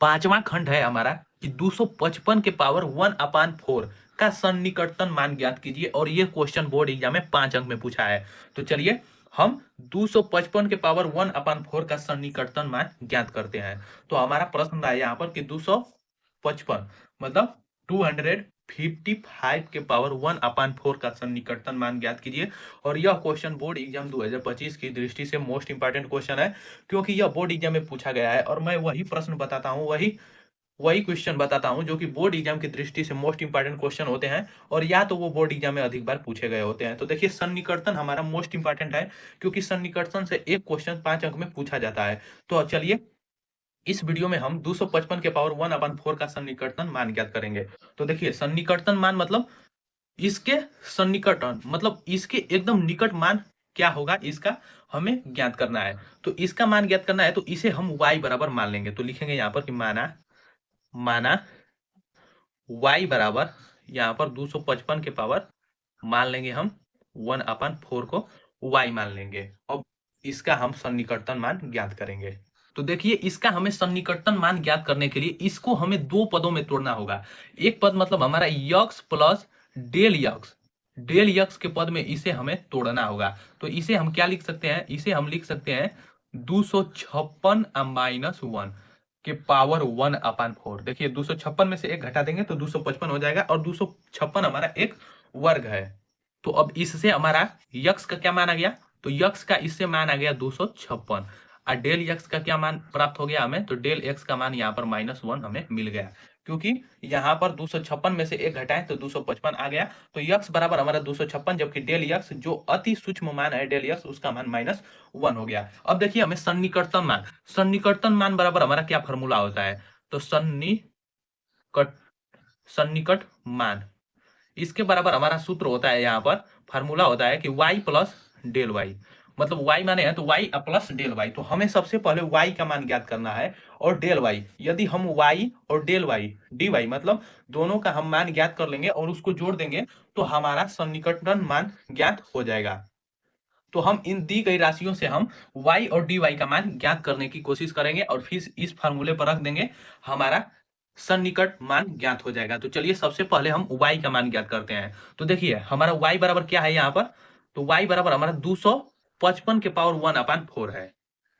पांचवा खंड है हमारा कि 255 के पावर 1/4 का सन्निकटन मान ज्ञात कीजिए, और ये क्वेश्चन बोर्ड एग्जाम में 5 अंक में पूछा है। तो चलिए हम 255 के पावर 1/4 का सन्निकटन मान ज्ञात करते हैं। तो हमारा प्रश्न है यहाँ पर कि 255 मतलब 255 के पावर 1/4 का सन्निकटन मान ज्ञात कीजिए। और यह क्वेश्चन बोर्ड एग्जाम 2025 की दृष्टि से मोस्ट इंपॉर्टेंट क्वेश्चन है, क्योंकि यह बोर्ड एग्जाम में पूछा गया है। और मैं वही प्रश्न बताता हूँ, वही वही क्वेश्चन बताता हूँ जो कि बोर्ड एग्जाम की दृष्टि से मोस्ट इंपॉर्टेंट क्वेश्चन होते हैं, और या तो वो बोर्ड एग्जाम में अधिक बार पूछे गए होते हैं। तो देखिए सन्निकटन हमारा मोस्ट इंपॉर्टेंट है, क्योंकि सन्निकटन से एक क्वेश्चन 5 अंक में पूछा जाता है। तो चलिए इस वीडियो में हम 255 के पावर 1/4 का सन्निकटन मान ज्ञात करेंगे। तो देखिए सन्निकटन मान मतलब इसके सन्निकटन मतलब इसके एकदम निकट मान क्या होगा, इसका हमें ज्ञात करना है। तो इसका मान ज्ञात करना है, तो इसे हम y बराबर मान लेंगे। तो लिखेंगे यहाँ पर कि माना माना y बराबर यहाँ पर 255 के पावर मान लेंगे हम 1/4 को y मान लेंगे। अब इसका हम सन्निकटन मान ज्ञात करेंगे। तो देखिए इसका हमें सन्निकटन मान ज्ञात करने के लिए इसको हमें दो पदों में तोड़ना होगा। एक पद मतलब हमारा यक्स प्लस डेल यक्स के पद में इसे हमें तोड़ना होगा। तो इसे हम क्या लिख सकते हैं, इसे हम लिख सकते हैं 256 - 1 के पावर 1/4। देखिए 256 में से एक घटा देंगे तो 255 हो जाएगा, और 256 हमारा एक वर्ग है। तो अब इससे हमारा यक्स का क्या मान आ गया, तो यक्स का इससे मान आ गया 256, और डेल यक्स का क्या मान प्राप्त हो गया हमें, तो डेल एक्स का मान यहाँ पर -1 हमें मिल गया, क्योंकि यहाँ पर 256 में से एक घटाएं तो 255 आ गया। तो यक्स बराबर हमारा 256, जबकि डेल यक्स जो अति सूक्ष्म मान है डेल यक्स, उसका मान -1 हो गया। अब देखिए हमें सन्निकटन मान बराबर हमारा क्या फॉर्मूला होता है, तो सन्निकट मान, इसके बराबर हमारा सूत्र होता है, यहाँ पर फार्मूला होता है कि y प्लस डेल वाई। मतलब y माने हैं तो y प्लस डेल वाई। तो हमें सबसे पहले y का मान ज्ञात करना है, और डेल y, यदि हम y और डेल y dy मतलब दोनों का हम मान ज्ञात कर लेंगे और उसको जोड़ देंगे, तो हमारा सन्निकटन मान ज्ञात हो जाएगा। तो हम इन दी गई राशियों से हम y और dy का मान ज्ञात करने की कोशिश करेंगे, और फिर इस फार्मूले पर रख देंगे, हमारा सन्निकट मान ज्ञात हो जाएगा। तो चलिए सबसे पहले हम y का मान ज्ञात करते हैं। तो देखिए हमारा y बराबर क्या है यहाँ पर, तो y बराबर हमारा 255 के पावर 1/4 है।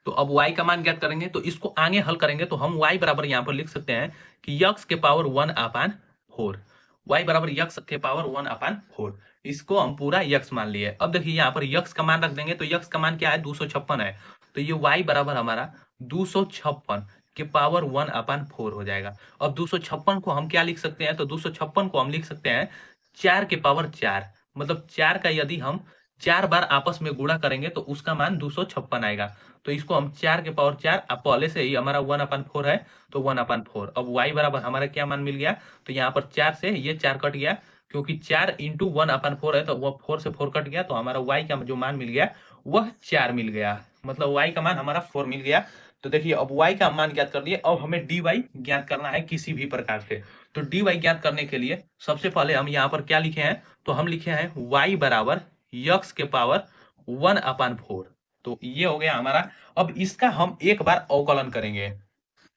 तो अब y का मान ज्ञात करेंगे, तो इसको आगे हल करेंगे तो हम y बराबर यहाँ पर लिख सकते हैं कि यक्स के पावर 1/4, y बराबर यक्स के पावर 1/4, इसको हम पूरा यक्स मान लिए। अब देखिए यहाँ पर यक्स का मान रख देंगे, तो यक्स का मान क्या है, 256 है। तो ये y बराबर हमारा 256 के पावर 1/4 हो जाएगा। अब 256 को हम क्या लिख सकते हैं, तो 256 को हम लिख सकते हैं 4 के पावर 4, मतलब 4 का यदि हम 4 बार आपस में गुणा करेंगे तो उसका मान 256 आएगा। तो इसको हम 4 के पावर 4, अब पहले से ही हमारा 1/4 है तो 1/4। अब y बराबर हमारा क्या मान मिल गया, तो यहाँ पर 4 से ये 4 कट गया, क्योंकि 4 इंटू 1/4 है, तो वह 4 से 4 कट गया, तो हमारा y का जो मान मिल गया वह 4 मिल गया, मतलब y का मान हमारा 4 मिल गया। तो देखिए अब y का मान ज्ञात कर लिए, अब हमें dy ज्ञात करना है किसी भी प्रकार से। तो dy ज्ञात करने के लिए सबसे पहले हम यहाँ पर क्या लिखे हैं, तो हम लिखे हैं y बराबर यक्स के पावर 1/4। तो ये हो गया हमारा। अब इसका हम एक बार अवकलन करेंगे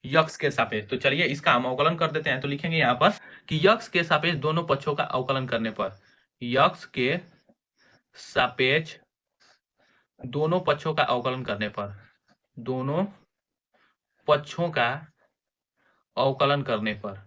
यक्स के सापेक्ष। तो चलिए इसका हम अवकलन कर देते हैं। तो लिखेंगे यहाँ पर कि यक्स के सापेक्ष दोनों पक्षों का अवकलन करने पर, यक्स के सापेक्ष दोनों पक्षों का अवकलन करने पर, दोनों पक्षों का अवकलन करने पर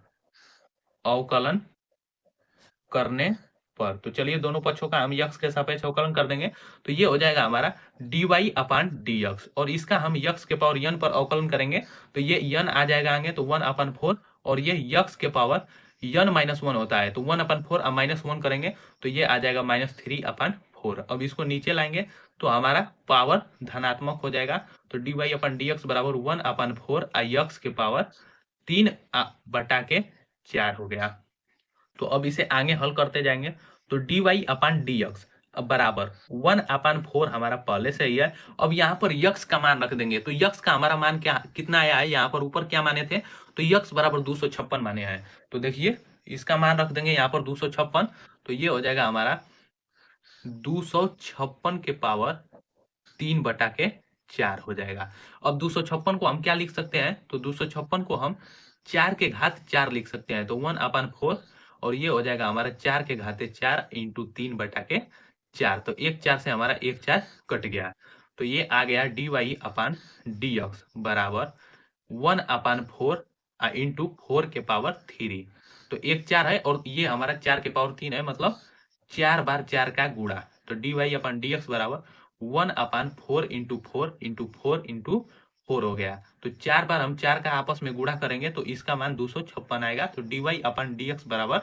तो चलिए दोनों पक्षों का हम यक्स के सापेक्ष अवकलन कर देंगे, तो ये हो जाएगा हमारा dy/dx, और इसका हम यक्स के पावर n पर अवकलन करेंगे, तो ये n आ जाएगा आगे, तो 1/4, और ये यक्स के पावर n-1 होता है, तो 1/4 अब -1 करेंगे तो ये आ जाएगा -3/4। अब इसको नीचे लाएंगे तो हमारा पावर धनात्मक हो जाएगा, तो dy/dx बराबर 1/4 यक्स के पावर 3/4 हो गया। तो अब इसे आगे हल करते जाएंगे, तो dy/dx अब बराबर 1/4 हमारा पहले से ही है। अब यहाँ पर यक्स का मान रख देंगे, तो यक्स का हमारा मान क्या कितना आया है, यहाँ पर ऊपर क्या माने थे, तो यक्स बराबर 256 माने हैं। तो देखिए इसका मान रख देंगे यहाँ पर 256, तो ये हो जाएगा हमारा 256 के पावर 3/4 4 हो जाएगा। अब 256 को हम क्या लिख सकते हैं, तो 256 को हम 4 के घात 4 लिख सकते हैं, तो 1/4 और ये हो जाएगा हमारा 4 के घाते 4 इंटू 3/4। तो एक 4 से हमारा एक 4 कट गया, तो ये आ गया dy/dx बराबर 1/4 इंटू 4 के पावर 3। तो एक 4 है और ये हमारा 4 के पावर 3 है, मतलब 4 बार 4 का गुणा। तो dy/dx बराबर 1/4 इंटू 4 हो गया। तो 4 बार हम 4 का आपस में गुणा करेंगे तो इसका मान 256 आएगा। तो dy/dx बराबर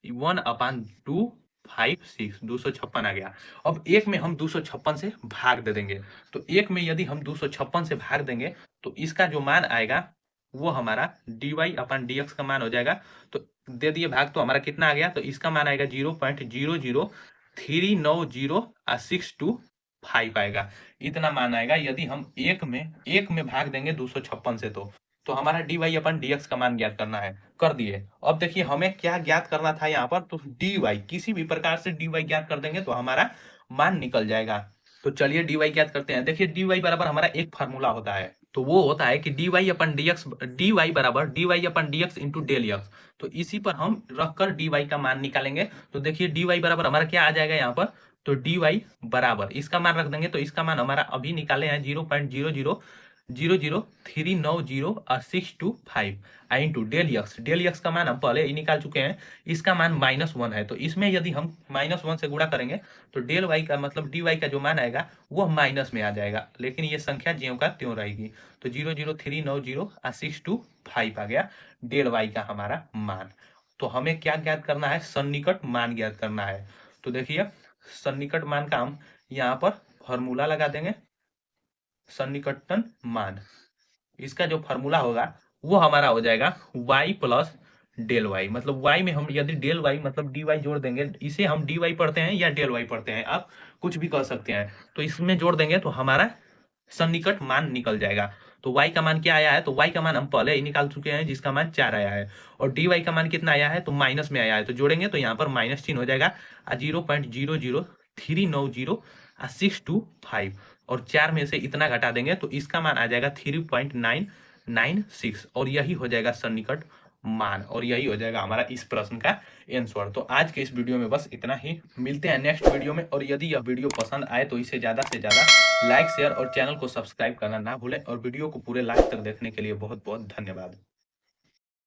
1/256 256 आ गया। अब एक में हम 256 से भाग दे देंगे, तो एक में यदि हम 256 से भाग देंगे तो इसका जो मान आएगा वो हमारा dy/dx का मान हो जाएगा। तो दे दिए भाग, तो हमारा कितना आ गया, तो इसका मान आएगा 0.0039625 आएगा। इतना मान आएगा यदि हम एक में भाग देंगे 256 से। तो हमारा dy/dx का मान ज्ञात करना है, कर दिए। अब देखिए हमें क्या ज्ञात करना था यहाँ पर, तो dy किसी भी प्रकार से dy ज्ञात कर देंगे तो हमारा मान निकल जाएगा। तो चलिए dy ज्ञात करते हैं। देखिए dy बराबर हमारा एक फार्मूला होता है, तो वो होता है कि dy बराबर dy/dx इंटू डेल एक्स। तो इसी पर हम रखकर dy का मान निकालेंगे। तो देखिए dy बराबर हमारा क्या आ जाएगा यहाँ पर, तो dy बराबर इसका मान रख देंगे, तो इसका मान हमारा अभी निकाले हैं 0.000039625 इंटू डेल एक्स का मान हम पहले ही निकाल चुके हैं, इसका मान -1 है। तो इसमें यदि हम -1 से गुणा करेंगे तो डेल वाई का मतलब डी वाई का जो मान आएगा वो माइनस में आ जाएगा, लेकिन ये संख्या ज्यों का त्यों रहेगी। तो 0.0390625 आ गया डेल वाई का हमारा मान। तो हमें क्या ज्ञात करना है, सन्निकट मान ज्ञात करना है। तो देखिए सन्निकट मान का हम यहाँ पर फॉर्मूला लगा देंगे। सन्निकटन मान, इसका जो फॉर्मूला होगा वो हमारा हो जाएगा y प्लस डेल वाई। मतलब y में हम यदि डेल वाई मतलब dy जोड़ देंगे, इसे हम dy पढ़ते हैं या डेल वाई पढ़ते हैं, आप कुछ भी कह सकते हैं। तो इसमें जोड़ देंगे तो हमारा सन्निकट मान निकल जाएगा। तो y का मान क्या आया है, तो y का मान हम पहले ही निकाल चुके हैं जिसका मान 4 आया है, और dy का मान कितना आया है, तो माइनस में आया है। तो जोड़ेंगे तो यहाँ पर माइनस चिन्ह हो जाएगा 0.0039625 और 4 में से इतना घटा देंगे तो इसका मान आ जाएगा 3.996 और यही हो जाएगा सन्निकट मान, और यही हो जाएगा हमारा इस प्रश्न का आंसर। तो आज के इस वीडियो में बस इतना ही, मिलते हैं नेक्स्ट वीडियो में। और यदि यह वीडियो पसंद आए तो इसे ज़्यादा से ज़्यादा लाइक शेयर और चैनल को सब्सक्राइब करना ना भूलें। और वीडियो को पूरे लास्ट तक देखने के लिए बहुत बहुत धन्यवाद।